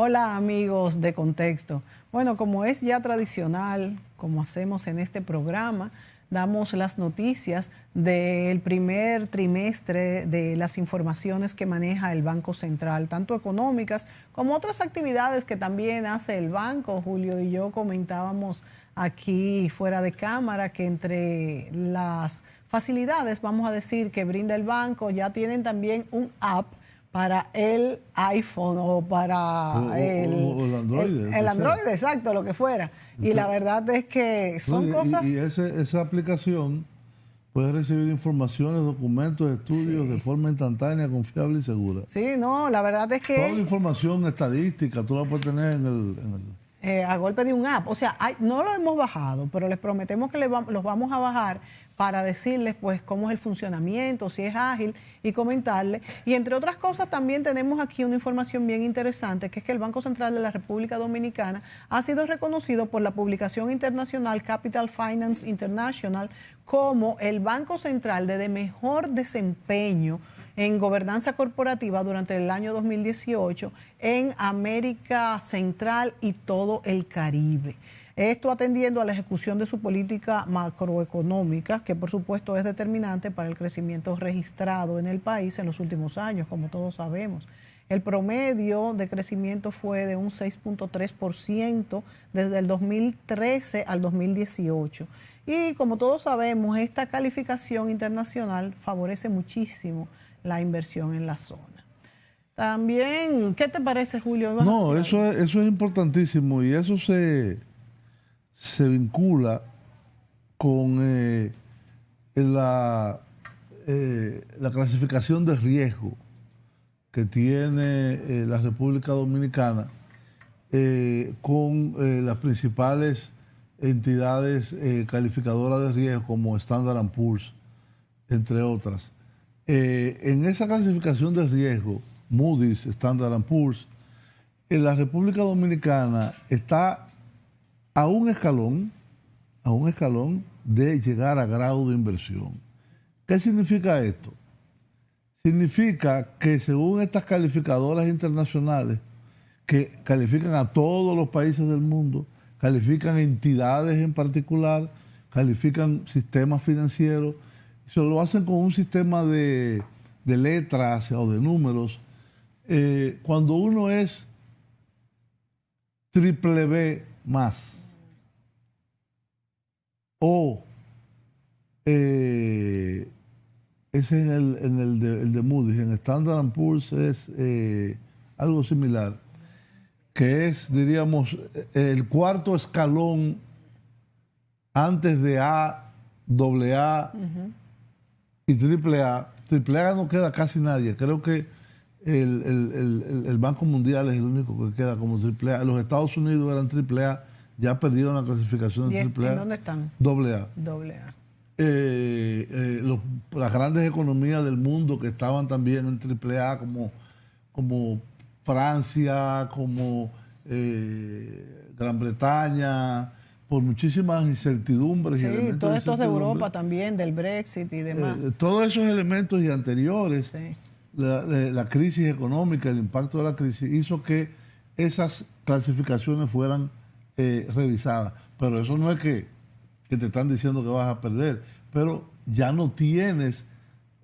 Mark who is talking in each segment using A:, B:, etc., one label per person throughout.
A: Hola amigos de Contexto. Bueno, como es ya tradicional, como hacemos en este programa, damos las noticias del primer trimestre de las informaciones que maneja el Banco Central, tanto económicas como otras actividades que también hace el banco. Julio y yo comentábamos aquí fuera de cámara que entre las facilidades, vamos a decir, que brinda el banco, ya tienen también un app para el iPhone o para
B: el Android.
A: el Android, exacto, lo que fuera. Y la verdad es que son cosas...
B: Y esa aplicación puede recibir informaciones, documentos, estudios de forma instantánea, confiable y segura.
A: Sí, no, la verdad es que...
B: Toda la información estadística tú la puedes tener
A: a golpe de un app. O sea, no lo hemos bajado, pero les prometemos que los vamos a bajar para decirles pues cómo es el funcionamiento, si es ágil y comentarles. Y entre otras cosas también tenemos aquí una información bien interesante, que es que el Banco Central de la República Dominicana ha sido reconocido por la publicación internacional Capital Finance International como el Banco Central de mejor desempeño en gobernanza corporativa durante el año 2018 en América Central y todo el Caribe. Esto atendiendo a la ejecución de su política macroeconómica, que por supuesto es determinante para el crecimiento registrado en el país en los últimos años, como todos sabemos. El promedio de crecimiento fue de un 6.3% desde el 2013 al 2018. Y como todos sabemos, esta calificación internacional favorece muchísimo la inversión en la zona. También, ¿qué te parece, Julio?
B: No, eso es importantísimo y eso se vincula con la clasificación de riesgo que tiene la República Dominicana con las principales entidades calificadoras de riesgo como Standard & Poor's, entre otras. En esa clasificación de riesgo, Moody's, Standard & Poor's, la República Dominicana está a un escalón de llegar a grado de inversión. ¿Qué significa esto? Significa que según estas calificadoras internacionales, que califican a todos los países del mundo, califican entidades en particular, califican sistemas financieros, se lo hacen con un sistema de letras o de números. Cuando uno es triple B más o ese es el de Moody's, en Standard & Poor's es algo similar, que es, diríamos, el cuarto escalón antes de A, AA y AAA. AAA no queda casi nadie. Creo que el Banco Mundial es el único que queda como AAA. Los Estados Unidos eran AAA, ya perdieron la clasificación de AAA.
A: ¿En dónde están?
B: AA.
A: AA.
B: Las grandes economías del mundo que estaban también en AAA, como Francia, como Gran Bretaña, por muchísimas incertidumbres.
A: Sí,
B: y elementos
A: todos estos de
B: incertidumbre.
A: Europa también, del Brexit y demás.
B: Todos esos elementos y anteriores,
A: Sí.
B: la crisis económica, el impacto de la crisis, hizo que esas clasificaciones fueran revisadas. Pero eso no es que te están diciendo que vas a perder, pero ya no tienes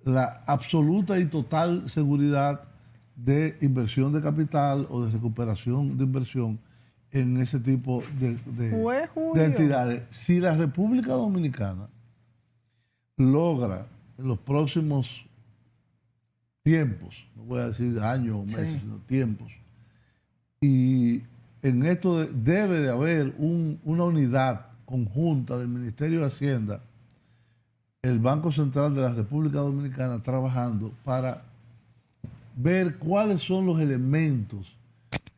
B: la absoluta y total seguridad de inversión de capital o de recuperación de inversión en ese tipo de entidades. Si la República Dominicana logra en los próximos tiempos, no voy a decir años o meses, sino tiempos, y en esto debe de haber una unidad conjunta del Ministerio de Hacienda, el Banco Central de la República Dominicana trabajando para ver cuáles son los elementos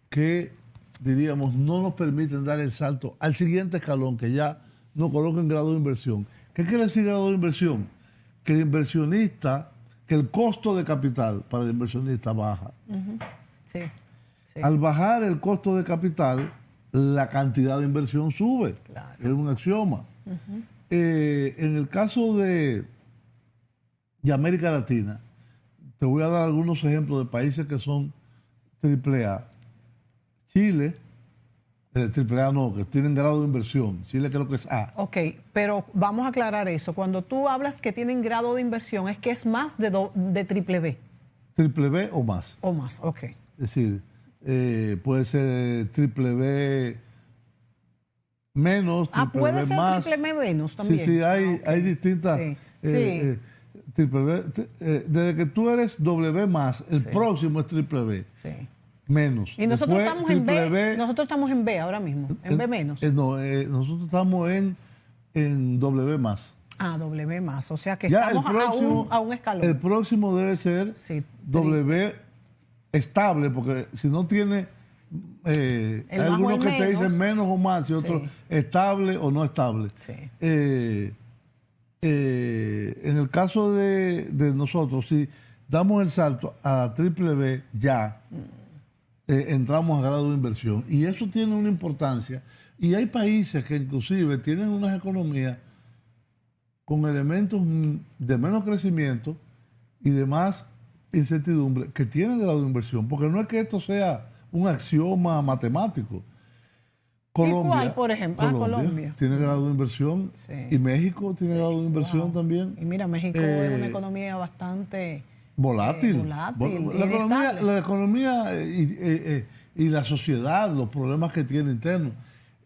B: que, diríamos, no nos permiten dar el salto al siguiente escalón, que ya nos coloca en grado de inversión. ¿Qué quiere decir grado de inversión? Que el inversionista, que el costo de capital para el inversionista baja.
A: Sí.
B: Al bajar el costo de capital, la cantidad de inversión sube.
A: Claro.
B: Es un axioma. En el caso de América Latina, te voy a dar algunos ejemplos de países que son AAA. Chile, AAA no, que tienen grado de inversión. Chile creo que es A.
A: Ok, pero vamos a aclarar eso. Cuando tú hablas que tienen grado de inversión, es que es más de triple B.
B: Triple B o más.
A: O más, ok.
B: Es decir, puede ser triple B menos, triple
A: puede
B: B
A: ser
B: más.
A: triple B menos también.
B: Sí, hay distintas.
A: Sí.
B: Triple B, desde que tú eres W más, el próximo es triple B.
A: Sí.
B: Menos.
A: Y nosotros
B: Después,
A: estamos en
B: triple
A: B. Nosotros estamos en B ahora mismo, en B menos.
B: No, nosotros estamos en W más.
A: W más, o sea que
B: Ya
A: estamos a un escalón.
B: El próximo debe ser W estable, porque si no tiene, hay algunos que te dicen menos o más y otros estable o no estable.
A: Sí.
B: En el caso de nosotros, si damos el salto a triple B ya, entramos a grado de inversión. Y eso tiene una importancia. Y hay países que inclusive tienen unas economías con elementos de menos crecimiento y de más incertidumbre que tienen grado de inversión. Porque no es que esto sea un axioma matemático. Colombia,
A: ¿Cuál, por ejemplo? Colombia
B: tiene grado de inversión.
A: Sí.
B: Y México tiene grado de inversión también.
A: Y mira, México es una economía bastante
B: volátil. La economía y la sociedad, los problemas que tiene internos.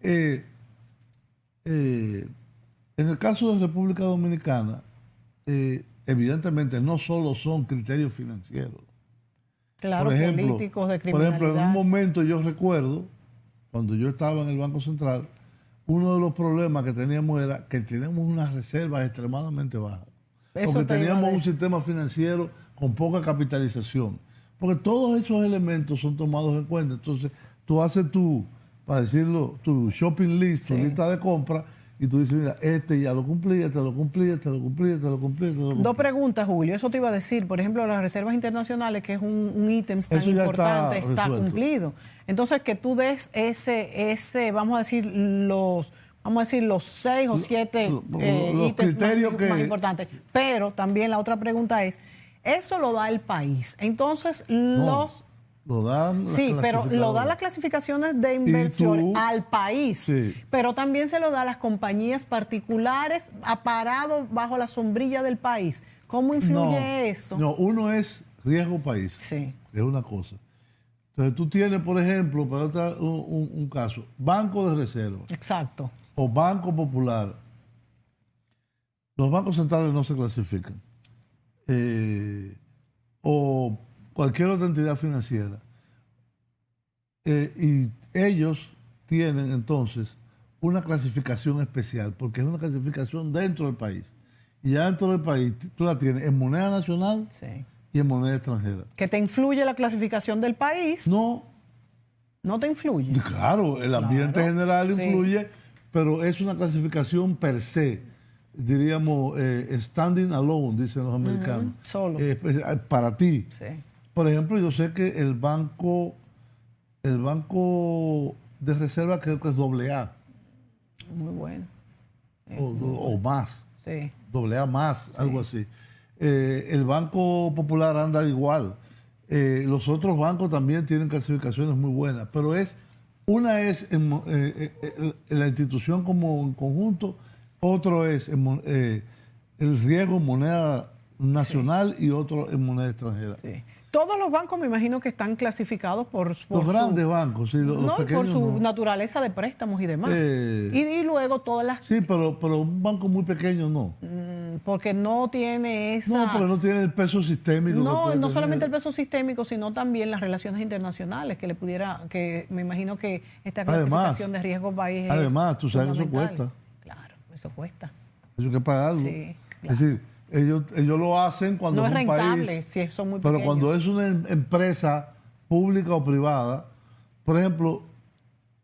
B: En el caso de República Dominicana, evidentemente no solo son criterios financieros.
A: Claro, políticos, de criminalidad.
B: Por ejemplo, en un momento yo recuerdo, cuando yo estaba en el Banco Central, uno de los problemas que teníamos era que teníamos unas reservas extremadamente bajas. Porque teníamos un sistema financiero con poca capitalización. Porque todos esos elementos son tomados en cuenta. Entonces, tú haces para decirlo, tu shopping list, tu lista de compra, y tú dices, mira, este ya lo cumplí, este lo cumplí, este lo cumplí, este lo cumplí, este lo cumplí.
A: Dos preguntas, Julio. Eso te iba a decir. Por ejemplo, las reservas internacionales, que es un ítem tan importante, está cumplido. Entonces, que tú des ese, vamos a decir, los 6 o 7 ítems más importantes. Pero también la otra pregunta es, eso lo da el país. Entonces,
B: lo dan
A: pero lo dan las clasificaciones de inversión al país, pero también se lo da a las compañías particulares parado bajo la sombrilla del país. ¿Cómo influye eso?
B: No, uno es riesgo país, es una cosa. Entonces tú tienes, por ejemplo, para un caso, Banco de Reserva.
A: Exacto.
B: O Banco Popular. Los bancos centrales no se clasifican. O cualquier otra entidad financiera. Y ellos tienen entonces una clasificación especial, porque es una clasificación dentro del país. Y ya dentro del país tú la tienes en moneda nacional y en moneda extranjera.
A: ¿Que te influye la clasificación del país?
B: No.
A: ¿No te influye?
B: Claro, el ambiente general influye, pero es una clasificación per se. Diríamos, standing alone, dicen los americanos.
A: Solo.
B: Para ti.
A: Sí.
B: Por ejemplo, yo sé que el banco de reserva creo que es AA.
A: Muy bueno.
B: O más.
A: Sí.
B: AA más, algo así. El Banco Popular anda igual. Los otros bancos también tienen clasificaciones muy buenas, pero una es en la institución como en conjunto, otro es el riesgo en moneda nacional y otro en moneda extranjera.
A: Sí. Todos los bancos me imagino que están clasificados por
B: los grandes bancos, sí, los pequeños
A: por su naturaleza de préstamos y demás. Y luego todas las...
B: Sí, pero un banco muy pequeño no.
A: Porque no tiene esa...
B: No, porque no tiene el peso sistémico.
A: No solamente el peso sistémico, sino también las relaciones internacionales que me imagino que esta clasificación de riesgo país
B: además, tú sabes que eso cuesta.
A: Claro, eso cuesta.
B: Eso hay que pagarlo.
A: Sí, claro.
B: Es decir, ellos lo hacen cuando
A: no es
B: un
A: rentable,
B: país,
A: si son muy
B: pero
A: pequeños.
B: cuando es una empresa pública o privada, por ejemplo,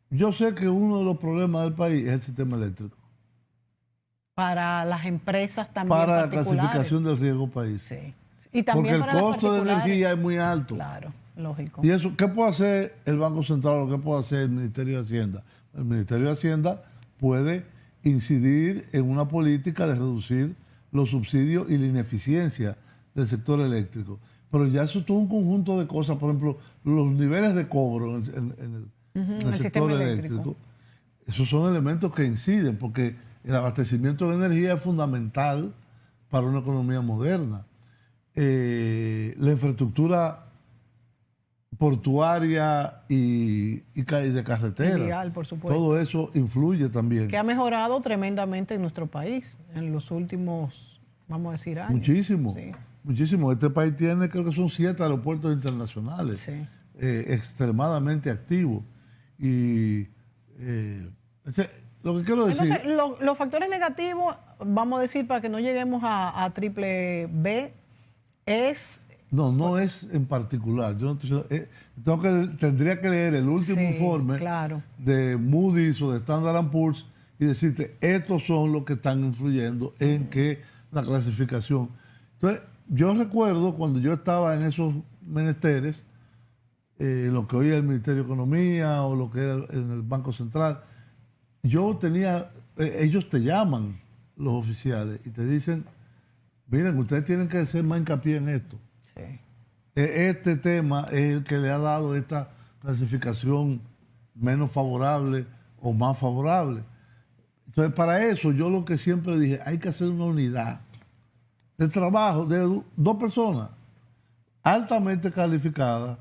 B: yo sé que uno de los problemas del país es el sistema eléctrico.
A: Para las empresas también
B: para la clasificación del riesgo país.
A: Sí. Y también
B: porque el costo de energía es muy alto.
A: Claro, lógico.
B: Y eso, ¿qué puede hacer el Banco Central o qué puede hacer el Ministerio de Hacienda? El Ministerio de Hacienda puede incidir en una política de reducir los subsidios y la ineficiencia del sector eléctrico. Pero ya eso es todo un conjunto de cosas. Por ejemplo, los niveles de cobro en
A: en
B: el sector eléctrico. Esos son elementos que inciden, porque el abastecimiento de energía es fundamental para una economía moderna. La infraestructura portuaria y de carreteras,
A: vial, por supuesto,
B: todo eso influye también.
A: Que ha mejorado tremendamente en nuestro país en los últimos, vamos a decir, años.
B: Muchísimo,
A: sí.
B: Muchísimo. Este país tiene, creo que son 7 aeropuertos internacionales,
A: sí.
B: Extremadamente activos. Y lo que quiero decir...
A: Entonces, los factores negativos, vamos a decir, para que no lleguemos a triple B, es...
B: No es en particular. Yo no tendría que leer el último informe de Moody's o de Standard & Poor's y decirte, estos son los que están influyendo en que la clasificación. Entonces, yo recuerdo cuando yo estaba en esos menesteres, lo que hoy es el Ministerio de Economía o lo que era en el Banco Central, yo tenía, ellos te llaman, los oficiales, y te dicen, miren, ustedes tienen que hacer más hincapié en esto.
A: Sí.
B: Este tema es el que le ha dado esta clasificación menos favorable o más favorable. Entonces, para eso, yo lo que siempre dije, hay que hacer una unidad de trabajo de 2 personas altamente calificadas,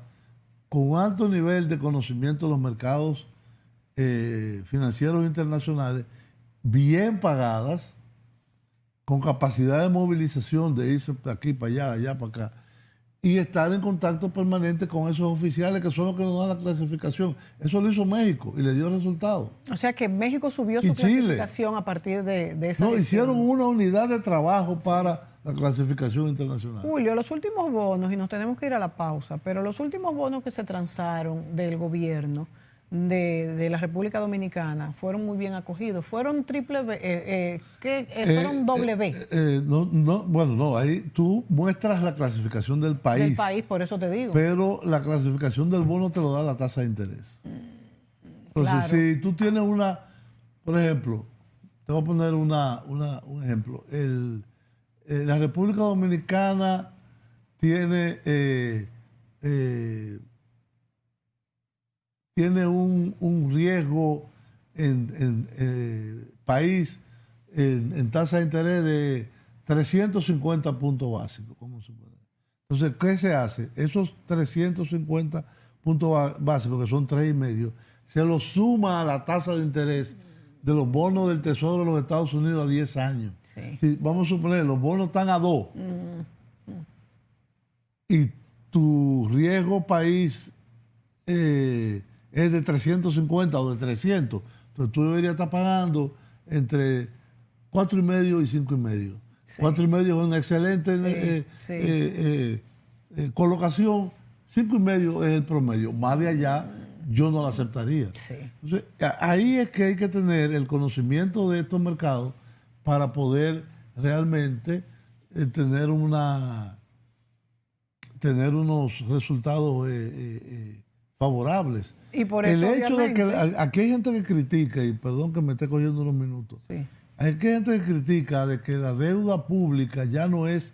B: con un alto nivel de conocimiento de los mercados financieros internacionales, bien pagadas, con capacidad de movilización, de irse de aquí para allá, allá para acá, y estar en contacto permanente con esos oficiales que son los que nos dan la clasificación. Eso lo hizo México y le dio resultados.
A: O sea que México subió su clasificación a partir de esa
B: gestión. Hicieron una unidad de trabajo para la clasificación internacional.
A: Julio, los últimos bonos, y nos tenemos que ir a la pausa, pero los últimos bonos que se transaron del gobierno de la República Dominicana fueron muy bien acogidos. ¿Fueron triple B? ¿Fueron doble B?
B: No, ahí tú muestras la clasificación del país.
A: Del país, por eso te digo.
B: Pero la clasificación del bono te lo da la tasa de interés. Entonces, claro, si tú tienes por ejemplo, te voy a poner un ejemplo. La República Dominicana tiene un riesgo en país en tasa de interés de 350 puntos básicos. Entonces, ¿qué se hace? Esos 350 puntos básicos, que son 3,5, se los suma a la tasa de interés de los bonos del Tesoro de los Estados Unidos a 10 años.
A: Sí.
B: Si, vamos a suponer, los bonos están a 2 y tu riesgo país es de 350 o de 300, entonces tú deberías estar pagando entre 4,5 y 5,5. Sí. 4,5 es una excelente colocación, 5,5 es el promedio. Más de allá yo no la aceptaría.
A: Sí.
B: Entonces, ahí es que hay que tener el conocimiento de estos mercados para poder realmente tener unos resultados favorables.
A: Y por eso,
B: el hecho de que aquí hay gente que critica, y perdón que me esté cogiendo unos minutos,
A: sí,
B: hay gente que critica de que la deuda pública ya no es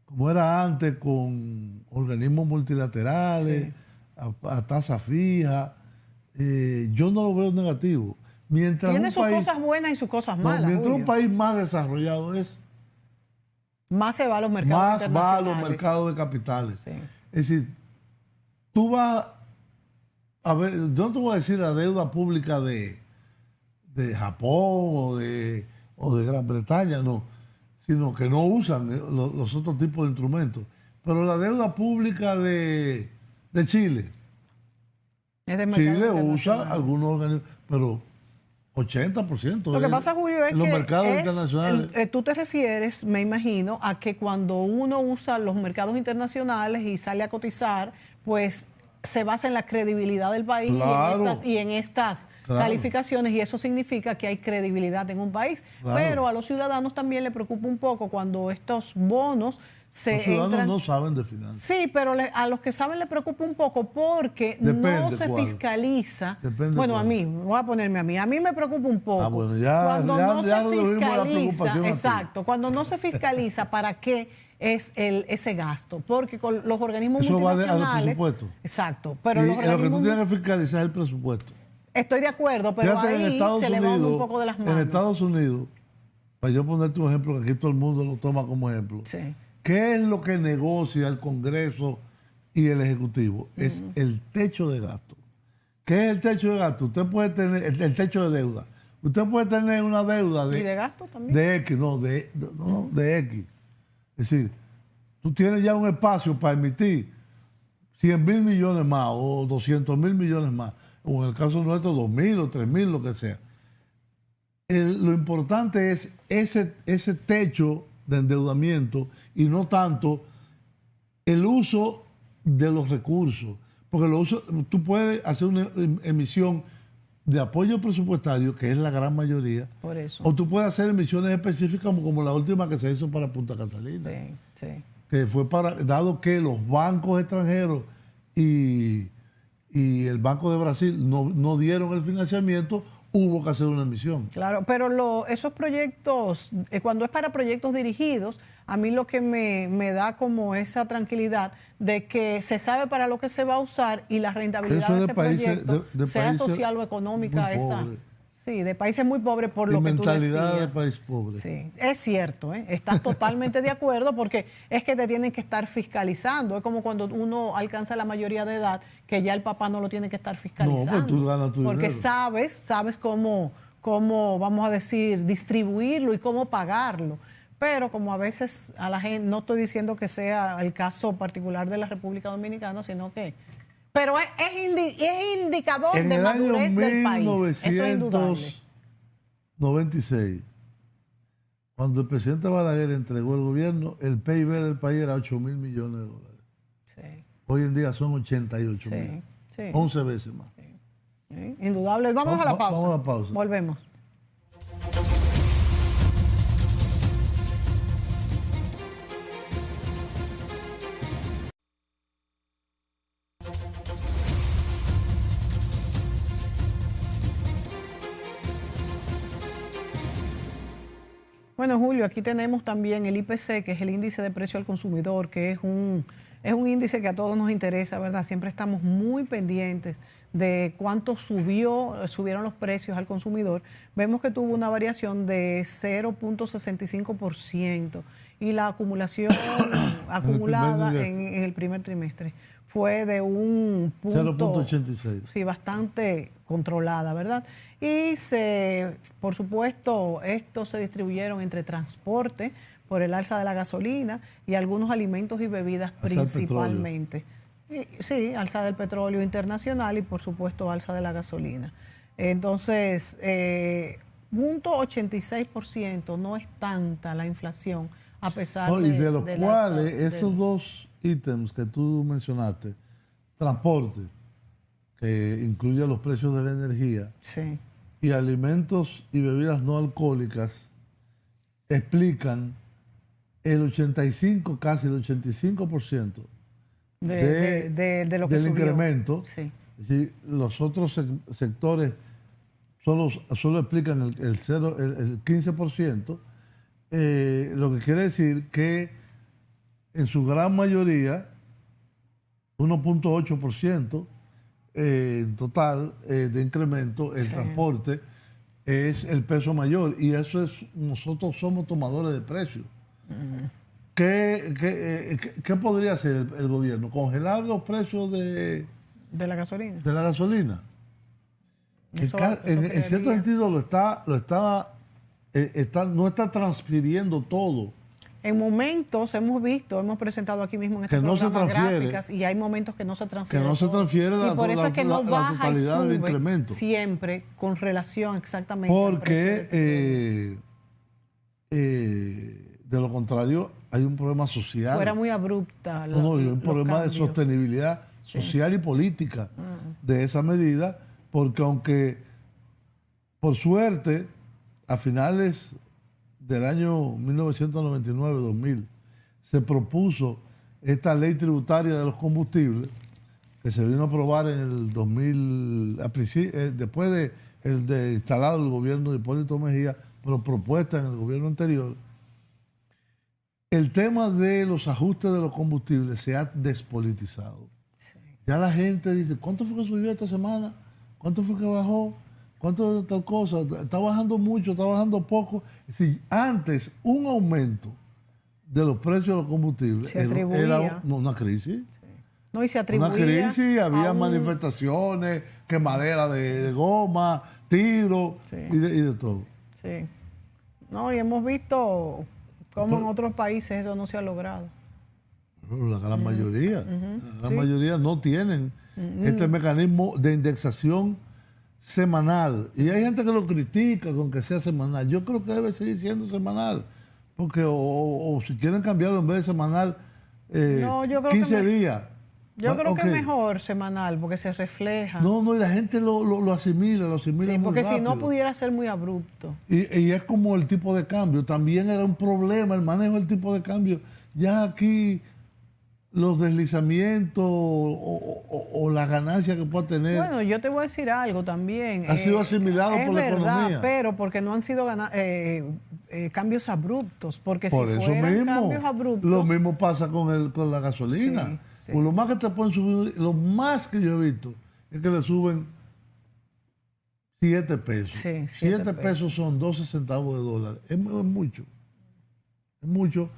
B: como era antes, con organismos multilaterales, sí, a tasa fija. Yo no lo veo negativo. Mientras
A: tiene sus cosas buenas y sus cosas malas.
B: Mientras un país más desarrollado
A: más se va a los mercados internacionales.
B: Más va a los mercados de capitales.
A: Sí.
B: Es decir, tú vas a ver, yo no te voy a decir la deuda pública de Japón o de Gran Bretaña, no, sino que no usan los otros tipos de instrumentos. Pero la deuda pública de Chile, Chile usa algunos organismos, pero 80%.
A: Lo que pasa, Julio, es
B: en los mercados internacionales.
A: Tú te refieres, me imagino, a que cuando uno usa los mercados internacionales y sale a cotizar, pues se basa en la credibilidad del país, claro, y en estas claro, calificaciones, y eso significa que hay credibilidad en un país. Claro. Pero a los ciudadanos también les preocupa un poco cuando estos bonos
B: los ciudadanos no saben de finanzas.
A: Sí, pero a los que saben les preocupa un poco porque no se fiscaliza. Bueno, a mí, voy a ponerme a mí me preocupa un poco.
B: Bueno, cuando
A: no se fiscaliza, exacto, cuando no se fiscaliza para qué es ese gasto, porque con los organismos
B: eso va
A: multinacionales...
B: a los presupuestos.
A: Exacto, pero
B: Y
A: los
B: lo que tú
A: organismos...
B: tienes que fiscalizar es el presupuesto.
A: Estoy de acuerdo, pero
B: Fíjate,
A: ahí se le va un poco de las manos.
B: En Estados Unidos, para yo ponerte un ejemplo, que aquí todo el mundo lo toma como ejemplo,
A: Sí.
B: ¿qué es lo que negocia el Congreso y el Ejecutivo? Es el techo de gasto. ¿Qué es el techo de gasto? Usted puede tener el techo de deuda. Usted puede tener una deuda
A: ¿Y de gasto también?
B: de X, de X. Es decir, tú tienes ya un espacio para emitir 100.000 millones más o 200.000 millones más, o en el caso nuestro 2.000 o 3.000, lo que sea. Lo importante es ese techo de endeudamiento y no tanto el uso de los recursos. Porque tú puedes hacer una emisión de apoyo presupuestario, que es la gran mayoría,
A: Por eso.
B: o tú puedes hacer emisiones específicas como la última que se hizo para Punta Catalina.
A: Sí, sí.
B: Que fue dado que los bancos extranjeros y el Banco de Brasil no dieron el financiamiento, hubo que hacer una emisión.
A: Claro, pero esos proyectos, cuando es para proyectos dirigidos, a mí lo que me da como esa tranquilidad de que se sabe para lo que se va a usar y la rentabilidad
B: Eso
A: de
B: de
A: ese
B: países-
A: proyecto,
B: de
A: sea
B: países
A: social o económica,
B: muy
A: esa.
B: pobres.
A: Sí, de países muy pobres por
B: Y
A: lo que tú
B: mentalidad
A: decías.
B: de país pobre.
A: Sí, es cierto, ¿eh? Estás totalmente de acuerdo porque es que te tienen que estar fiscalizando. Es como cuando uno alcanza la mayoría de edad, que ya el papá no lo tiene que estar fiscalizando.
B: No, pues tú ganas tu
A: porque
B: dinero.
A: sabes cómo, vamos a decir, distribuirlo y cómo pagarlo. Pero como a veces a la gente, no estoy diciendo que sea el caso particular de la República Dominicana, sino que... Pero es indicador
B: En
A: de
B: el año
A: madurez del país. Eso es indudable.
B: 1996, cuando el presidente Balaguer entregó el gobierno, el PIB del país era 8.000 millones de dólares.
A: Sí,
B: Hoy en día son 88.000.
A: sí.
B: 11 veces más.
A: Sí, indudable. Vamos a la pausa.
B: Vamos a la pausa.
A: Volvemos. Bueno, Julio, aquí tenemos también el IPC, que es el índice de precio al consumidor, que es un índice que a todos nos interesa, ¿verdad? Siempre estamos muy pendientes de cuánto subieron los precios al consumidor. Vemos que tuvo una variación de 0.65% y la acumulación acumulada en el primer trimestre fue de un punto
B: 0.86.
A: Sí, bastante controlada, ¿verdad? Y por supuesto, estos se distribuyeron entre transporte por el alza de la gasolina y algunos alimentos y bebidas principalmente. Sí, alza del petróleo internacional y por supuesto alza de la gasolina. Entonces, 0.86% no es tanta la inflación a pesar
B: No, y de los
A: del
B: cuales
A: alza
B: esos dos ítems que tú mencionaste, transporte, que incluye los precios de la energía,
A: Sí.
B: y alimentos y bebidas no alcohólicas, explican el 85, casi el 85%
A: de lo que
B: del
A: subió.
B: incremento.
A: Sí.
B: Es decir, los otros sectores solo explican el 15%, lo que quiere decir que en su gran mayoría, 1.8% en total de incremento, el transporte es el peso mayor, y eso es, nosotros somos tomadores de precios. ¿Qué podría hacer el gobierno? ¿Congelar los precios de
A: la gasolina?
B: De la gasolina.
A: Eso
B: En cierto sentido no está transfiriendo todo.
A: En momentos hemos presentado aquí mismo en este
B: Que no se
A: programa
B: transfiere.
A: gráficas y hay momentos que no se transfiere.
B: Que no se
A: todo.
B: transfiere
A: y por eso es que no
B: la
A: baja
B: totalidad
A: y
B: del
A: sube
B: incremento.
A: siempre con relación exactamente al precio
B: Porque de lo contrario hay un problema social.
A: fuera muy abrupta.
B: Hay un problema de sostenibilidad social y política de esa medida, porque aunque por suerte a finales del año 1999-2000 se propuso esta ley tributaria de los combustibles, que se vino a aprobar en el 2000, después de instalado el gobierno de Hipólito Mejía, pero propuesta en el gobierno anterior. el tema de los ajustes de los combustibles se ha despolitizado. Sí. Ya la gente dice, ¿cuánto fue que subió esta semana? ¿Cuánto fue que bajó? ¿Cuánto de tal cosa? ¿Está bajando mucho? ¿Está bajando poco? Es decir, antes un aumento de los precios de los combustibles era una crisis. Sí.
A: No, y se atribuía
B: una crisis, había manifestaciones, quemadera de goma, tiros y de todo.
A: Sí. No, y hemos visto cómo en otros países eso no se ha logrado.
B: La gran mayoría, la gran mayoría no tienen este mecanismo de indexación semanal. Y hay gente que lo critica con que sea semanal. Yo creo que debe seguir siendo semanal. Porque o si quieren cambiarlo en vez de semanal, 15 días.
A: Yo creo que es mejor semanal porque se refleja.
B: No, y la gente lo asimila
A: sí,
B: muy
A: porque
B: rápido.
A: Si no pudiera ser muy abrupto.
B: Y es como el tipo de cambio. También era un problema el manejo del tipo de cambio. Ya aquí los deslizamientos o la ganancia que pueda tener.
A: Bueno, yo te voy a decir algo también.
B: Ha sido asimilado por la economía.
A: Pero porque no han sido cambios abruptos. Porque
B: por
A: si
B: eso
A: fueran
B: mismo,
A: cambios abruptos.
B: Lo mismo pasa con la gasolina. Sí. Pues lo más que te pueden subir, lo más que yo he visto, es que le suben 7 pesos.
A: Sí,
B: 7 pesos son 12 centavos de dólar. Es mucho. Es mucho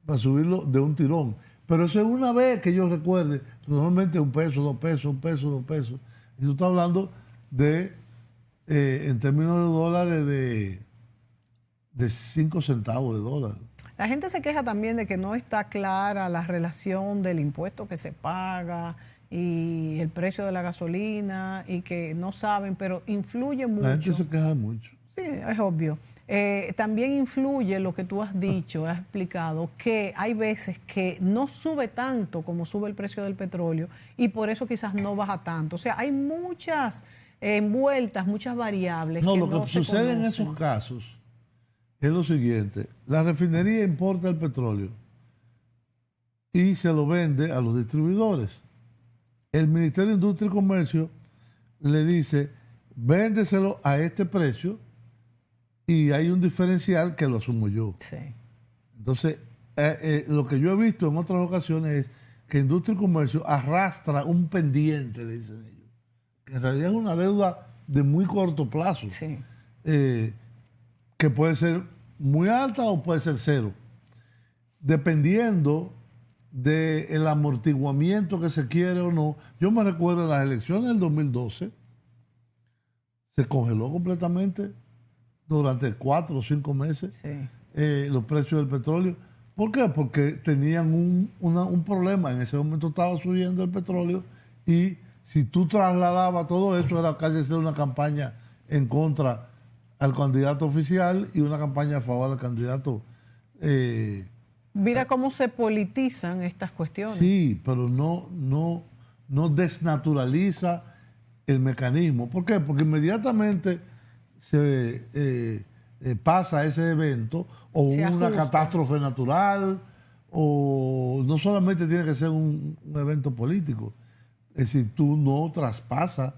B: para subirlo de un tirón. Pero eso es una vez que yo recuerde, normalmente 1 peso, 2 pesos, 1 peso, 2 pesos. Y tú estás hablando de, en términos de dólares, de 5 centavos de dólar.
A: La gente se queja también de que no está clara la relación del impuesto que se paga y el precio de la gasolina y que no saben, pero influye mucho.
B: La gente se queja mucho.
A: Sí, es obvio. También influye lo que tú has dicho, has explicado, que hay veces que no sube tanto como sube el precio del petróleo y por eso quizás no baja tanto. O sea, hay muchas envueltas, muchas variables.
B: No, lo que sucede en esos casos es lo siguiente: la refinería importa el petróleo y se lo vende a los distribuidores. El Ministerio de Industria y Comercio le dice, véndeselo a este precio y hay un diferencial que lo asumo yo.
A: Sí.
B: Entonces, lo que yo he visto en otras ocasiones es que Industria y Comercio arrastra un pendiente, le dicen ellos, que en realidad es una deuda de muy corto plazo.
A: Sí.
B: Que puede ser muy alta o puede ser cero, dependiendo del amortiguamiento que se quiere o no. Yo me recuerdo en las elecciones del 2012, se congeló completamente durante 4 o 5 meses los precios del petróleo. ¿Por qué? Porque tenían un problema. En ese momento estaba subiendo el petróleo y si tú trasladabas todo eso, era casi hacer una campaña en contra al candidato oficial y una campaña a favor del candidato.
A: Mira cómo se politizan estas cuestiones.
B: Sí, pero no desnaturaliza el mecanismo. ¿Por qué? Porque inmediatamente se pasa ese evento o una catástrofe natural, o no solamente tiene que ser un evento político. Es decir, tú no traspasas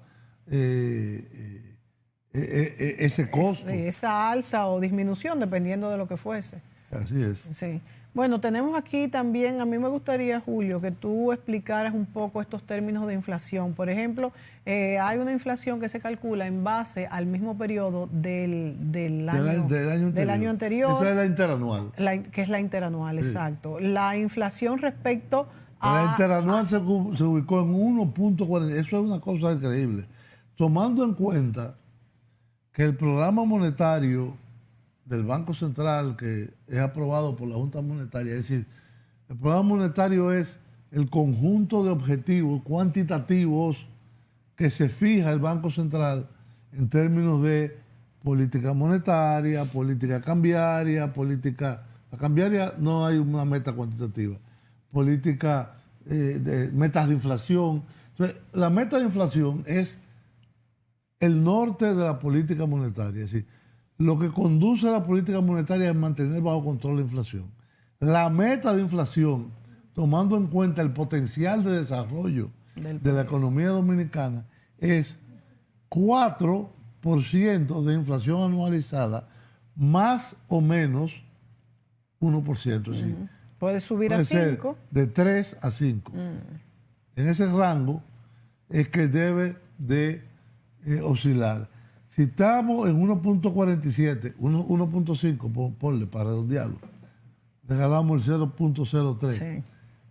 B: ese costo.
A: Esa alza o disminución, dependiendo de lo que fuese.
B: Así es.
A: Sí. Bueno, tenemos aquí también, a mí me gustaría, Julio, que tú explicaras un poco estos términos de inflación. Por ejemplo, hay una inflación que se calcula en base al mismo periodo del año anterior.
B: Esa es la interanual.
A: Que es la interanual, sí. Exacto. La inflación respecto a...
B: La interanual se ubicó en 1.40. Eso es una cosa increíble. Tomando en cuenta que el programa monetario del Banco Central, que es aprobado por la Junta Monetaria, es decir, el programa monetario es el conjunto de objetivos cuantitativos que se fija el Banco Central en términos de política monetaria, política cambiaria, la cambiaria no hay una meta cuantitativa, política de metas de inflación. Entonces, la meta de inflación es el norte de la política monetaria, es decir, lo que conduce a la política monetaria es mantener bajo control la inflación. La meta de inflación, tomando en cuenta el potencial de desarrollo de la economía dominicana, es 4% de inflación anualizada, más o menos 1%. Es decir,
A: Puede subir
B: puede
A: a
B: ser
A: 5.
B: de 3 a 5. En ese rango es que debe de oscilar. Si estamos en 1.47, 1.5, ponle para redondearlo, regalamos el 0.03.
A: Sí.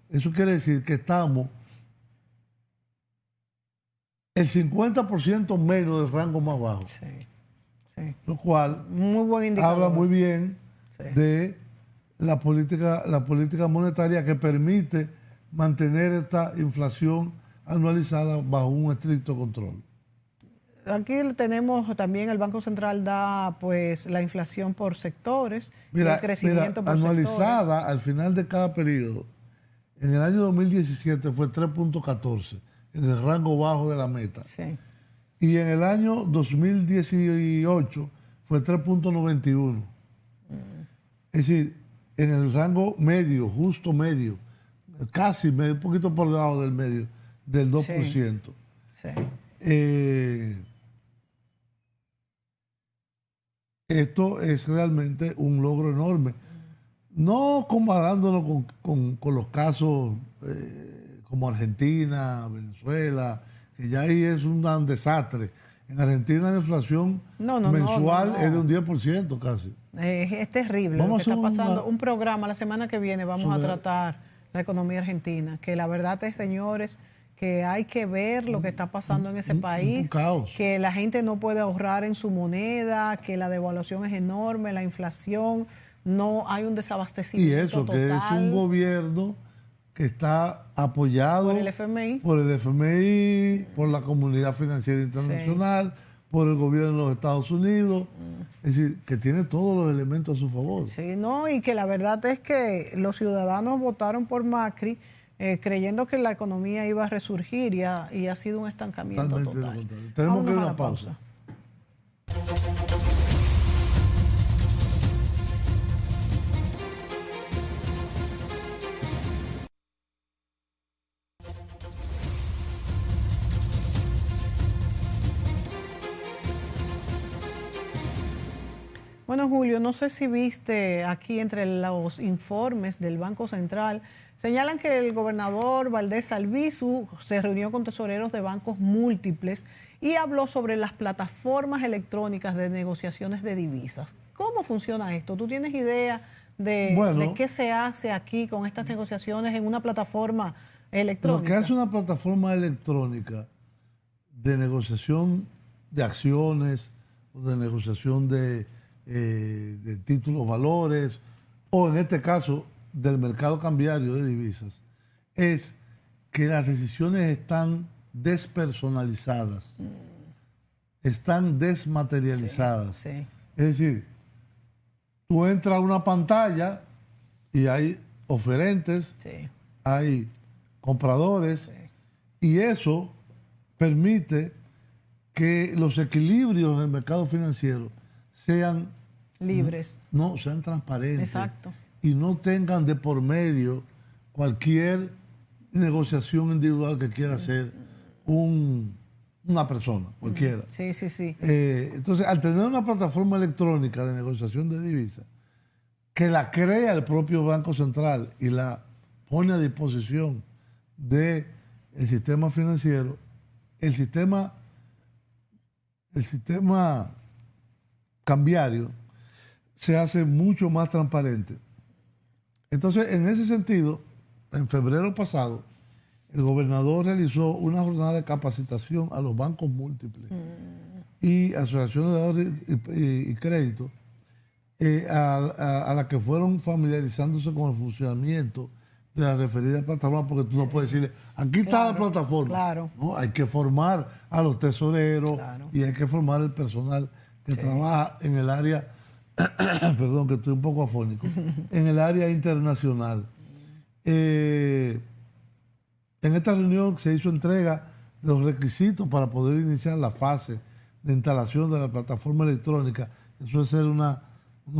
B: Eso quiere decir que estamos el 50% menos del rango más bajo.
A: Sí. Sí.
B: Lo cual
A: Muy buen indicador.
B: habla muy bien de la política monetaria que permite mantener esta inflación anualizada bajo un estricto control.
A: Aquí tenemos también, el Banco Central da pues la inflación por sectores,
B: Mira,
A: el crecimiento por
B: anualizada
A: sectores.
B: al final de cada periodo, en el año 2017 fue 3.14, en el rango bajo de la meta.
A: Sí.
B: Y en el año 2018 fue 3.91. Es decir, en el rango medio, justo medio, casi medio, un poquito por debajo del medio, del 2%.
A: Sí.
B: Esto es realmente un logro enorme. No comparándonos con los casos como Argentina, Venezuela, que ya ahí es un desastre. En Argentina la inflación mensual es de un 10% casi.
A: Es terrible lo que está pasando. Un programa la semana que viene vamos a tratar la economía argentina, que la verdad es, señores, que hay que ver lo que está pasando en ese país,
B: un caos.
A: Que la gente no puede ahorrar en su moneda, que la devaluación es enorme, la inflación, no hay un desabastecimiento
B: y eso,
A: total.
B: que es un gobierno que está apoyado
A: por el FMI,
B: por la Comunidad Financiera Internacional, por el gobierno de los Estados Unidos, es decir, que tiene todos los elementos a su favor.
A: Sí, no, y que la verdad es que los ciudadanos votaron por Macri creyendo que la economía iba a resurgir y ha sido un estancamiento total.
B: Tenemos que ir a una pausa.
A: Bueno, Julio, no sé si viste aquí entre los informes del Banco Central, señalan que el gobernador Valdés Albizu se reunió con tesoreros de bancos múltiples y habló sobre las plataformas electrónicas de negociaciones de divisas. ¿Cómo funciona esto? ¿Tú tienes idea de qué se hace aquí con estas negociaciones en una plataforma electrónica?
B: Lo que hace una plataforma electrónica de negociación de acciones, de negociación de títulos, valores, o en este caso del mercado cambiario de divisas, es que las decisiones están despersonalizadas, están desmaterializadas.
A: Sí, sí.
B: Es decir, tú entras a una pantalla y hay oferentes, hay compradores, y eso permite que los equilibrios en el mercado financiero sean
A: libres.
B: No, sean transparentes.
A: Exacto.
B: Y no tengan de por medio cualquier negociación individual que quiera hacer una persona, cualquiera.
A: Sí, sí, sí.
B: Entonces, al tener una plataforma electrónica de negociación de divisas, que la crea el propio Banco Central y la pone a disposición del sistema financiero, el sistema cambiario se hace mucho más transparente. Entonces, en ese sentido, en febrero pasado, el gobernador realizó una jornada de capacitación a los bancos múltiples y asociaciones de ahorro y crédito, a las que fueron familiarizándose con el funcionamiento de la referida plataforma, porque tú no puedes decirle, aquí está la plataforma.
A: Claro.
B: No, hay que formar a los tesoreros y hay que formar el personal que trabaja en el área, perdón, que estoy un poco afónico, en el área internacional. En esta reunión se hizo entrega de los requisitos para poder iniciar la fase de instalación de la plataforma electrónica. Eso es ser unos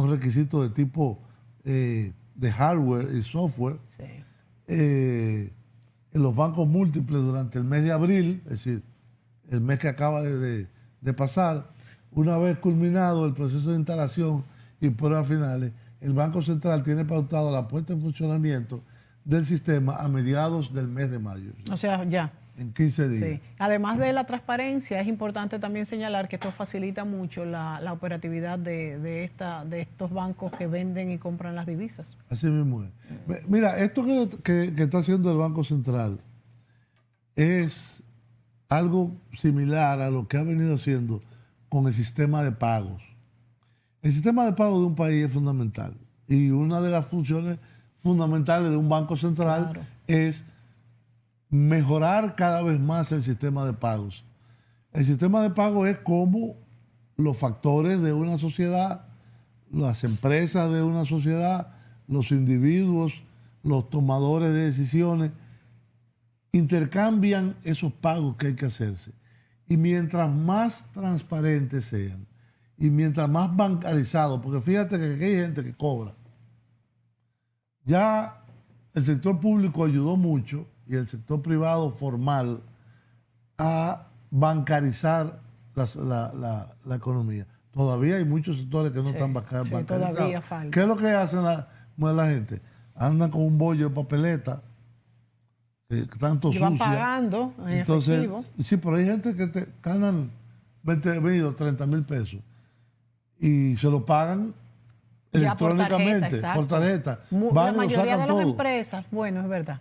B: requisitos de tipo de hardware y software. En los bancos múltiples durante el mes de abril, es decir, el mes que acaba de pasar, una vez culminado el proceso de instalación y pruebas finales, el Banco Central tiene pautado la puesta en funcionamiento del sistema a mediados del mes de mayo.
A: O sea, ya.
B: En 15 días.
A: Sí. Además de la transparencia, es importante también señalar que esto facilita mucho la operatividad de estos bancos que venden y compran las divisas.
B: Así mismo es. Mira, esto que está haciendo el Banco Central es algo similar a lo que ha venido haciendo con el sistema de pagos. El sistema de pagos de un país es fundamental y una de las funciones fundamentales de un banco central es mejorar cada vez más el sistema de pagos. El sistema de pagos es como los factores de una sociedad, las empresas de una sociedad, los individuos, los tomadores de decisiones, intercambian esos pagos que hay que hacerse. Y mientras más transparentes sean, y mientras más bancarizados, porque fíjate que aquí hay gente que cobra. Ya el sector público ayudó mucho y el sector privado formal a bancarizar la economía. Todavía hay muchos sectores que no están bancarizados.
A: Todavía falta.
B: ¿Qué es lo que hacen la gente? Andan con un bollo de papeleta, tanto sucia.
A: Y van pagando en efectivo.
B: Sí, pero hay gente que te ganan 20 o 30 mil pesos y se lo pagan electrónicamente, por tarjeta.
A: La mayoría de las empresas, bueno, es verdad.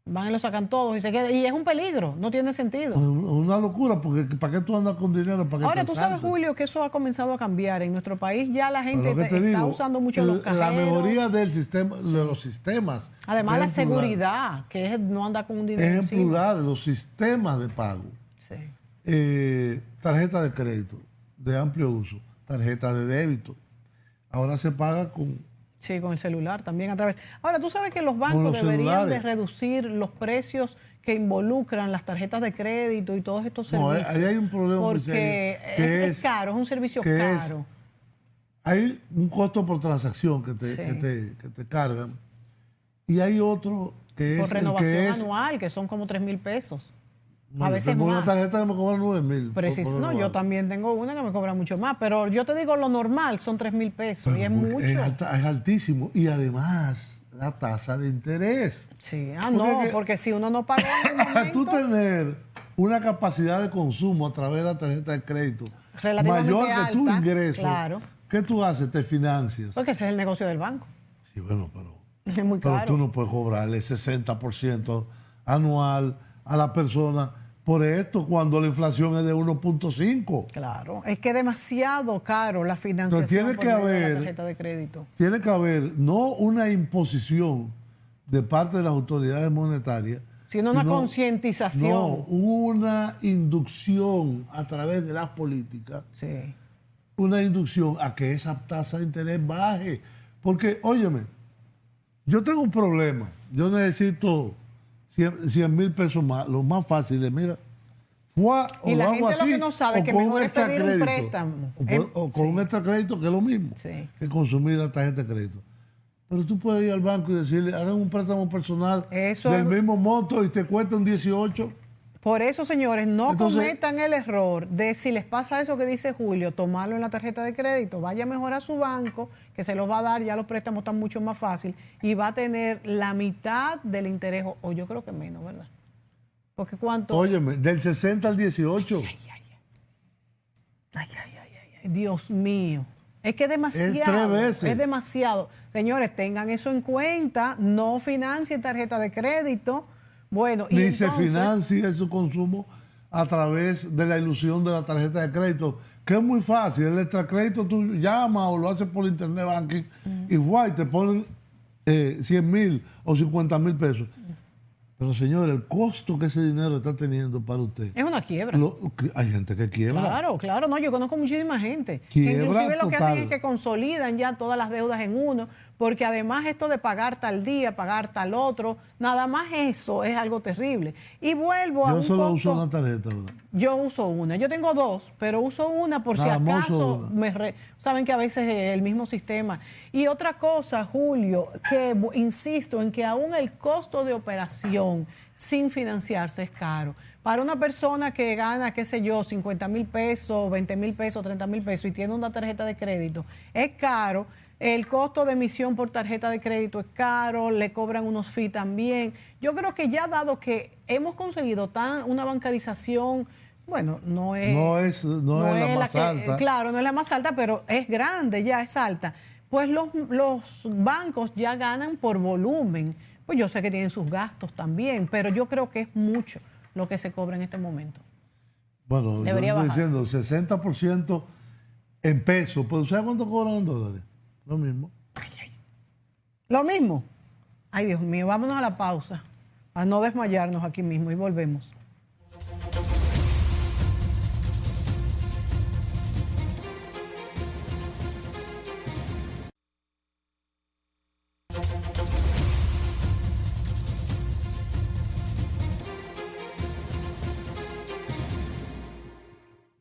A: Van y lo sacan todos y se queda. Y es un peligro, no tiene sentido.
B: Es una locura, porque ¿para qué tú andas con dinero? ¿Para qué
A: ahora, tú sabes, Julio, que eso ha comenzado a cambiar. En nuestro país ya la gente está usando mucho los cajeros.
B: La mejoría del sistema, de los sistemas.
A: Además, la seguridad, que es no andar con un dinero
B: es en plural, los sistemas de pago.
A: Sí.
B: Tarjeta de crédito de amplio uso, tarjeta de débito. Ahora se paga con...
A: Sí, con el celular también a través. Ahora, tú sabes que los bancos deberían de reducir los precios que involucran las tarjetas de crédito y todos estos servicios.
B: Ahí hay un problema
A: porque es caro, es un servicio caro.
B: Hay un costo por transacción que te cargan y hay otro que es...
A: Por renovación anual, que son como 3,000 pesos. A veces más.
B: Una tarjeta que me cobra 9,000.
A: No, yo también tengo una que me cobra mucho más, pero yo te digo, lo normal son 3,000 pesos pero y es mucho.
B: Es altísimo y además la tasa de interés.
A: Sí, porque si uno no paga en el momento,
B: tú tener una capacidad de consumo a través de la tarjeta de crédito mayor
A: alta,
B: que tu ingreso,
A: claro.
B: ¿Qué tú haces? Te financias.
A: Porque ese es el negocio del banco.
B: Sí, bueno, pero
A: es muy caro.
B: Pero tú no puedes cobrarle 60% anual a la persona por esto cuando la inflación es de 1.5.
A: Claro, es que es demasiado caro la financiación
B: por medio de
A: la tarjeta de crédito.
B: Tiene que haber no una imposición de parte de las autoridades monetarias,
A: sino una concientización.
B: No, una inducción a través de las políticas.
A: Sí.
B: Una inducción a que esa tasa de interés baje. Porque, óyeme, yo tengo un problema. Yo necesito 100,000 pesos más, lo más fácil es, mira,
A: y la gente lo que no sabe es que mejor es pedir un préstamo.
B: O con un extra crédito, que es lo mismo que consumir la tarjeta de crédito. Pero tú puedes ir al banco y decirle, hagan un préstamo personal del mismo monto y te cuesta un 18.
A: Por eso, señores, cometan el error de, si les pasa eso que dice Julio, tomarlo en la tarjeta de crédito, vaya mejor a su banco, que se los va a dar, ya los préstamos están mucho más fácil, y va a tener la mitad del interés, o yo creo que menos, ¿verdad? Porque ¿cuánto?
B: Óyeme, del 60 al 18.
A: Ay, Dios mío. Es que es demasiado.
B: Es 3 veces.
A: Es demasiado. Señores, tengan eso en cuenta, no financien tarjeta de crédito. Bueno,
B: ni se financia su consumo a través de la ilusión de la tarjeta de crédito, que es muy fácil. El extra crédito tú llamas o lo haces por internet banking y te ponen 100,000 o 50,000 pesos. Pero, señor, el costo que ese dinero está teniendo para usted
A: es una quiebra.
B: Hay gente que quiebra.
A: Claro. No, yo conozco muchísima gente.
B: Quiebra
A: que inclusive lo que
B: total.
A: hacen es que consolidan ya todas las deudas en uno, porque además esto de pagar tal día, pagar tal otro, nada más eso es algo terrible. Y vuelvo a un
B: Yo solo uso una tarjeta ahora.
A: Yo uso una. Yo tengo 2, pero uso una por si acaso. Saben que a veces es el mismo sistema. Y otra cosa, Julio, que insisto en que aún el costo de operación sin financiarse es caro. Para una persona que gana, qué sé yo, 50,000 pesos, 20,000 pesos, 30,000 pesos y tiene una tarjeta de crédito, es caro el costo de emisión por tarjeta de crédito es caro, le cobran unos fees también. Yo creo que ya dado que hemos conseguido una bancarización, bueno, no es
B: la más alta.
A: Claro, no es la más alta, pero es grande, ya es alta. Pues los bancos ya ganan por volumen. Pues yo sé que tienen sus gastos también, pero yo creo que es mucho lo que se cobra en este momento.
B: Bueno,
A: debería
B: yo estoy
A: bajar.
B: diciendo 60% en pesos. ¿Pero sabes cuánto cobran en dólares? Lo mismo.
A: Lo mismo. Ay, Dios mío, vámonos a la pausa, a no desmayarnos aquí mismo y volvemos.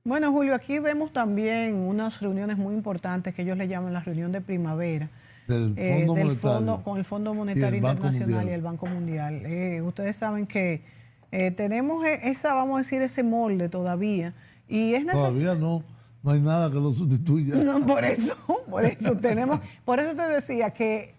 A: Bueno, Julio, aquí vemos también unas reuniones muy importantes que ellos le llaman la reunión de primavera.
B: Del Fondo Monetario.
A: Con el Fondo Monetario Internacional
B: Mundial.
A: Y el Banco Mundial. Ustedes saben que tenemos vamos a decir, ese molde todavía. Y es
B: Todavía no hay nada que lo sustituya.
A: No, por eso tenemos, por eso te decía que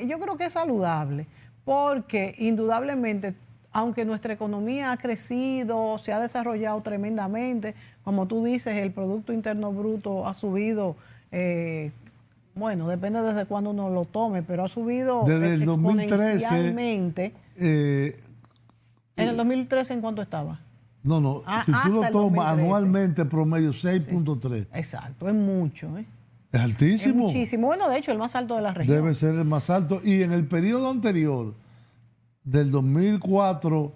A: yo creo que es saludable, porque indudablemente, aunque nuestra economía ha crecido, se ha desarrollado tremendamente, como tú dices, el Producto Interno Bruto ha subido, bueno, depende desde cuándo uno lo tome, pero ha subido
B: desde el 2013,
A: exponencialmente. ¿En el 2013 en cuánto estaba?
B: No, si tú lo tomas anualmente, promedio 6.3.
A: Exacto, es mucho,
B: Es altísimo.
A: Es muchísimo. Bueno, de hecho, el más alto de la región.
B: Debe ser el más alto. Y en el periodo anterior, del 2004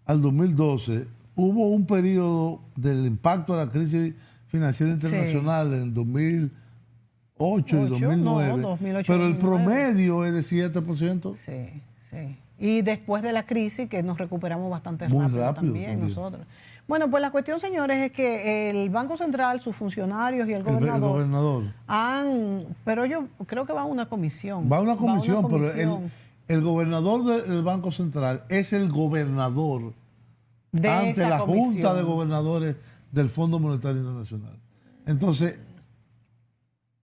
B: al 2012, hubo un periodo del impacto de la crisis financiera internacional en 2008 y 2009.
A: 2008,
B: pero
A: 2009.
B: El promedio es de 7%.
A: Sí. Y después de la crisis, que nos recuperamos bastante
B: Muy
A: rápido
B: rápido
A: también nosotros. Bueno, pues la cuestión, señores, es que el Banco Central, sus funcionarios y el gobernador pero yo creo que va a una comisión.
B: Va a una comisión, pero el gobernador del Banco Central es el gobernador ante la Junta de Gobernadores del Fondo Monetario Internacional. Entonces,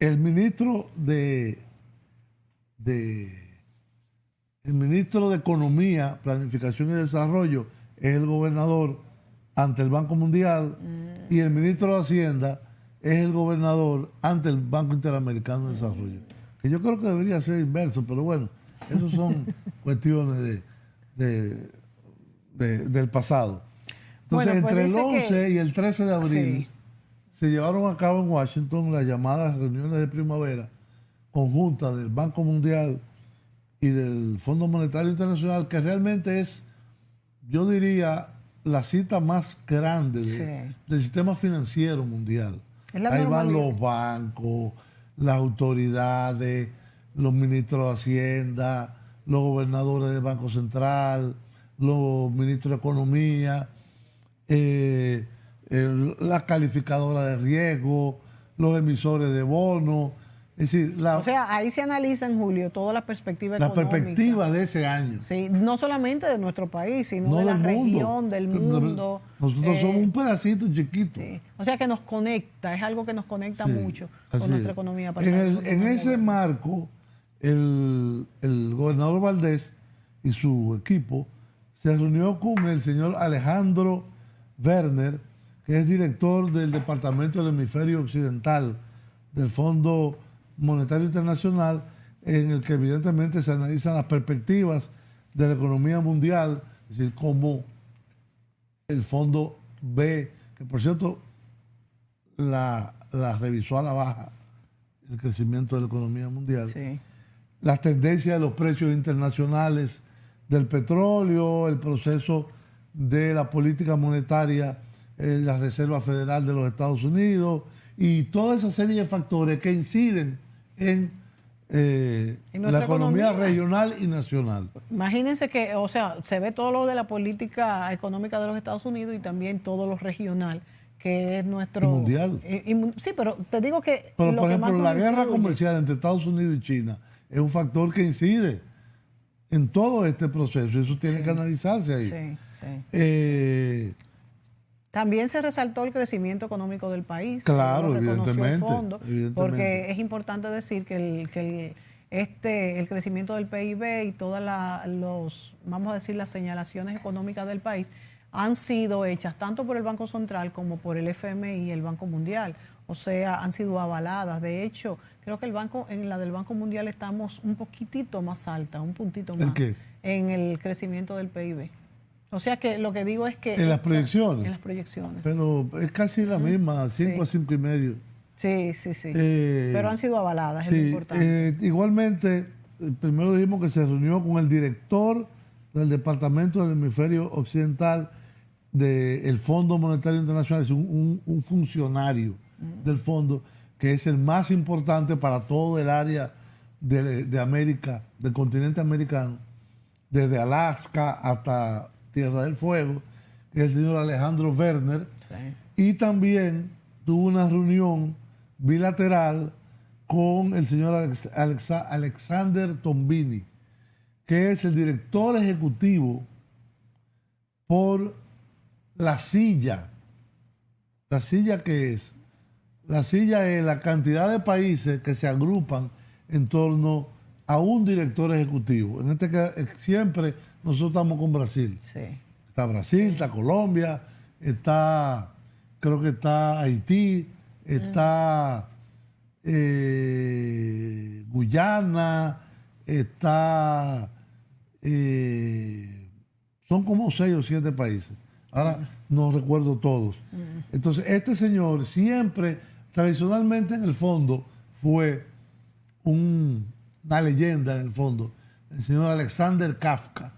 B: el ministro de Economía, Planificación y Desarrollo es el gobernador ante el Banco Mundial y el ministro de Hacienda es el gobernador ante el Banco Interamericano de Desarrollo. Que yo creo que debería ser inverso, pero bueno, eso son cuestiones del pasado. Entonces,
A: bueno, pues
B: entre el 11 y el 13 de abril se llevaron a cabo en Washington las llamadas reuniones de primavera conjuntas del Banco Mundial y del Fondo Monetario Internacional, que realmente es, yo diría, la cita más grande del sistema financiero mundial. Ahí van los bancos, las autoridades, los ministros de Hacienda, los gobernadores del Banco Central, los ministros de Economía, las calificadoras de riesgo, los emisores de bonos. Es decir,
A: o sea, ahí se analizan, Julio, todas las perspectivas económicas.
B: Las perspectivas de ese año.
A: Sí, no solamente de nuestro país, sino de la región, del mundo.
B: Nosotros somos un pedacito chiquito.
A: Sí. O sea, que nos conecta, es algo que nos conecta mucho con nuestra economía.
B: En ese marco, el gobernador Valdés y su equipo se reunió con el señor Alejandro Werner, que es director del Departamento del Hemisferio Occidental del Fondo Monetario Internacional, en el que evidentemente se analizan las perspectivas de la economía mundial, es decir, cómo el fondo ve, que por cierto la revisó a la baja, el crecimiento de la economía mundial, las tendencias de los precios internacionales del petróleo, el proceso de la política monetaria, la Reserva Federal de los Estados Unidos y toda esa serie de factores que inciden en la economía regional y nacional.
A: Imagínense que, o sea, se ve todo lo de la política económica de los Estados Unidos y también todo lo regional, que es nuestro...
B: Y mundial.
A: Sí, pero te digo que...
B: Pero, por ejemplo, la guerra comercial entre Estados Unidos y China es un factor que incide en todo este proceso y eso tiene que analizarse ahí.
A: También se resaltó el crecimiento económico del país.
B: Claro,
A: lo reconoció el
B: evidentemente,
A: fondo,
B: evidentemente.
A: porque es importante decir que el crecimiento del PIB y todas vamos a decir, las señalaciones económicas del país han sido hechas tanto por el Banco Central como por el FMI y el Banco Mundial. O sea, han sido avaladas. De hecho, creo que en la del Banco Mundial estamos un poquitito más alta, un puntito más.
B: ¿En qué?
A: En el crecimiento del PIB. O sea que lo que digo es que...
B: En las proyecciones.
A: En las proyecciones.
B: Pero es casi la misma, 5 a 5,5.
A: Sí. Pero han sido avaladas, es lo importante.
B: Igualmente, primero dijimos que se reunió con el director del Departamento del Hemisferio Occidental del Fondo Monetario Internacional, es un funcionario del fondo, que es el más importante para todo el área de América, del continente americano, desde Alaska hasta Tierra del Fuego, que es el señor Alejandro Werner.
A: Sí.
B: Y también tuvo una reunión bilateral con el señor Alexander Tombini, que es el director ejecutivo por la silla. ¿La silla qué es? La silla es la cantidad de países que se agrupan en torno a un director ejecutivo. En este caso, siempre nosotros estamos con Brasil.
A: Sí.
B: Está Brasil, está Colombia, creo que está Haití, está Guyana, son como 6 o 7 países. Ahora no recuerdo todos. Entonces, este señor siempre, tradicionalmente en el fondo, fue una leyenda en el fondo, el señor Alexander Kafka,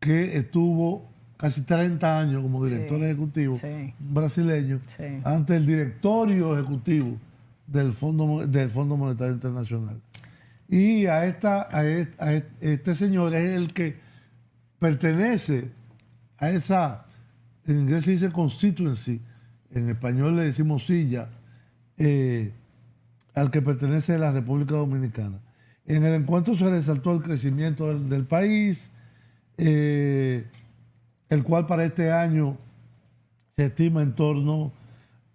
B: que estuvo casi 30 años como director ejecutivo brasileño, ante el directorio ejecutivo del Fondo Monetario Internacional. Y a este señor es el que pertenece a esa, en inglés se dice constituency, en español le decimos silla, al que pertenece la República Dominicana. En el encuentro se resaltó el crecimiento del país, el cual para este año se estima en torno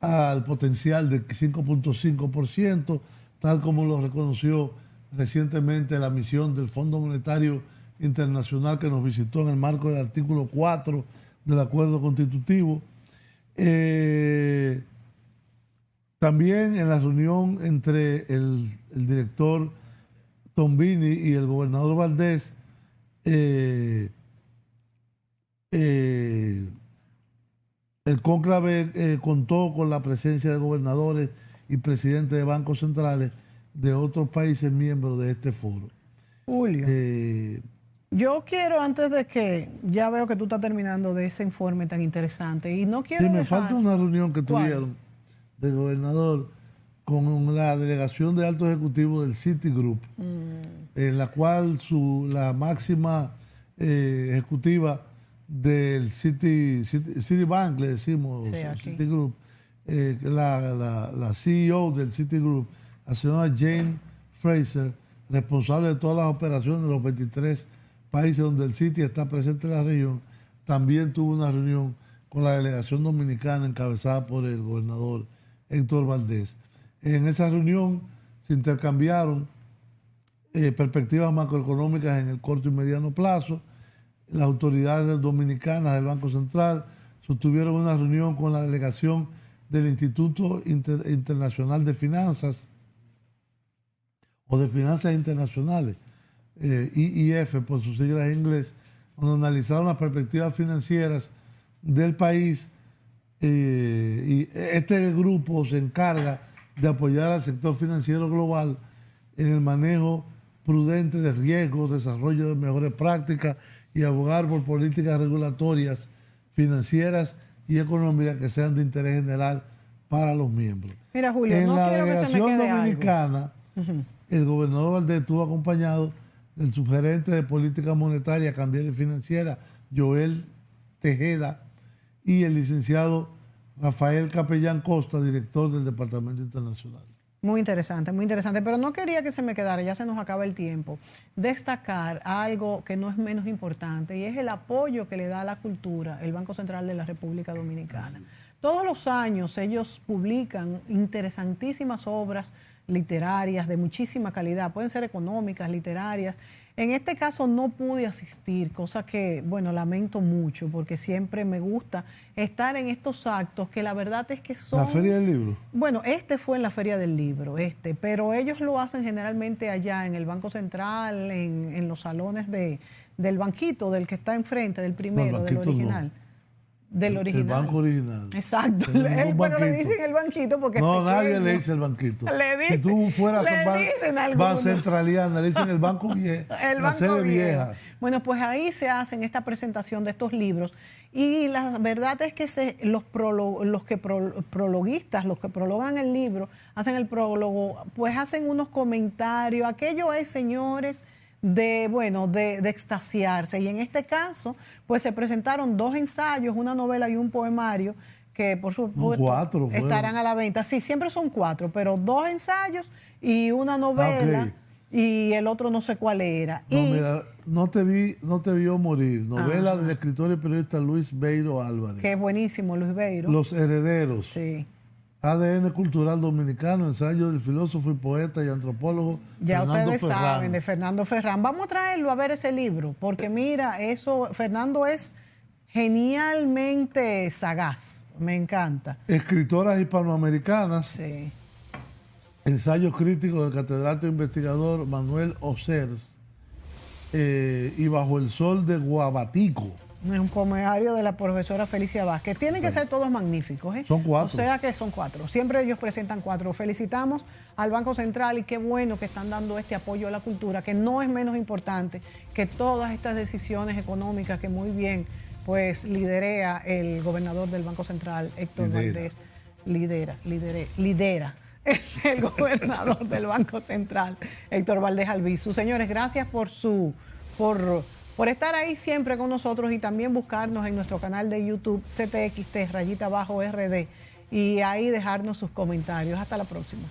B: al potencial de 5.5%, tal como lo reconoció recientemente la misión del Fondo Monetario Internacional que nos visitó en el marco del artículo 4 del acuerdo constitutivo. También en la reunión entre el director Tombini y el gobernador Valdés, el cónclave contó con la presencia de gobernadores y presidentes de bancos centrales de otros países miembros de este foro.
A: Julio, yo quiero, antes de que, ya veo que tú estás terminando de ese informe tan interesante, y no quiero
B: me falta una reunión que tuvieron de gobernador con la delegación de alto ejecutivo del Citigroup, en la cual la máxima ejecutiva del Citibank, le decimos, Citigroup, la CEO del Citigroup, la señora Jane Fraser, responsable de todas las operaciones de los 23 países donde el Citi está presente en la región, también tuvo una reunión con la delegación dominicana encabezada por el gobernador Héctor Valdés. En esa reunión se intercambiaron perspectivas macroeconómicas en el corto y mediano plazo. Las autoridades dominicanas del Banco Central sostuvieron una reunión con la delegación del Instituto Internacional de Finanzas o de Finanzas Internacionales, IIF por sus siglas en inglés, donde analizaron las perspectivas financieras del país. Y este grupo se encarga de apoyar al sector financiero global en el manejo prudente de riesgos, desarrollo de mejores prácticas y abogar por políticas regulatorias, financieras y económicas que sean de interés general para los miembros.
A: Mira, Julio,
B: en
A: no
B: la
A: quiero
B: delegación
A: que se me quede
B: dominicana, el gobernador Valdés estuvo acompañado del subgerente de política monetaria, cambiaria y financiera, Joel Tejeda, y el licenciado Rafael Capellán Costa, director del Departamento Internacional.
A: muy interesante, pero no quería que se me quedara, ya se nos acaba el tiempo, destacar algo que no es menos importante y es el apoyo que le da a la cultura el Banco Central de la República Dominicana. Todos los años ellos publican interesantísimas obras literarias de muchísima calidad, pueden ser económicas, literarias. En este caso no pude asistir, cosa que, bueno, lamento mucho porque siempre me gusta estar en estos actos que la verdad es que son...
B: ¿La Feria del Libro?
A: Bueno, este fue en la Feria del Libro, pero ellos lo hacen generalmente allá en el Banco Central, en los salones del banquito, del que está enfrente, del primero, del original.
B: No.
A: Del original.
B: El banco original.
A: Exacto. Pero le dicen el banquito porque
B: no,
A: es
B: nadie le dice el banquito.
A: Le dicen,
B: si tú fueras
A: va
B: centraliana, le dicen el banco viejo.
A: El
B: la
A: banco
B: sede vieja.
A: Bueno, pues ahí se hacen esta presentación de estos libros y la verdad es que los prologuistas, los que prologan el libro, hacen el prólogo, pues hacen unos comentarios. Aquello es, señores, de extasiarse. Y en este caso, pues se presentaron 2 ensayos, una novela y un poemario, que por supuesto
B: 4,
A: estarán a la venta. Sí, siempre son 4, pero 2 ensayos y una novela.
B: Okay.
A: Y el otro no sé cuál era.
B: No, mira, no te vio morir. Novela del escritor y periodista Luis Beiro Álvarez.
A: Que es buenísimo, Luis Beiro.
B: Los herederos.
A: Sí.
B: ADN cultural dominicano, ensayo del filósofo y poeta y antropólogo
A: ya
B: Fernando
A: ustedes
B: Ferrán.
A: Saben de Fernando Ferrán. Vamos a traerlo a ver ese libro, porque mira, Fernando es genialmente sagaz, me encanta.
B: Escritoras hispanoamericanas,
A: Sí.
B: ensayos críticos del catedrático investigador Manuel Ocers y Bajo el sol de Guabatico.
A: Es un poemario de la profesora Felicia Vázquez. Tienen que ser todos magníficos, ¿eh?
B: Son 4.
A: O sea que son 4. Siempre ellos presentan 4. Felicitamos al Banco Central y qué bueno que están dando este apoyo a la cultura, que no es menos importante que todas estas decisiones económicas que muy bien pues lidera el gobernador del Banco Central, Héctor Valdés. Lidera. El gobernador del Banco Central, Héctor Valdés Albizu. Señores, gracias por estar ahí siempre con nosotros y también buscarnos en nuestro canal de YouTube, CTXT_RD, y ahí dejarnos sus comentarios. Hasta la próxima.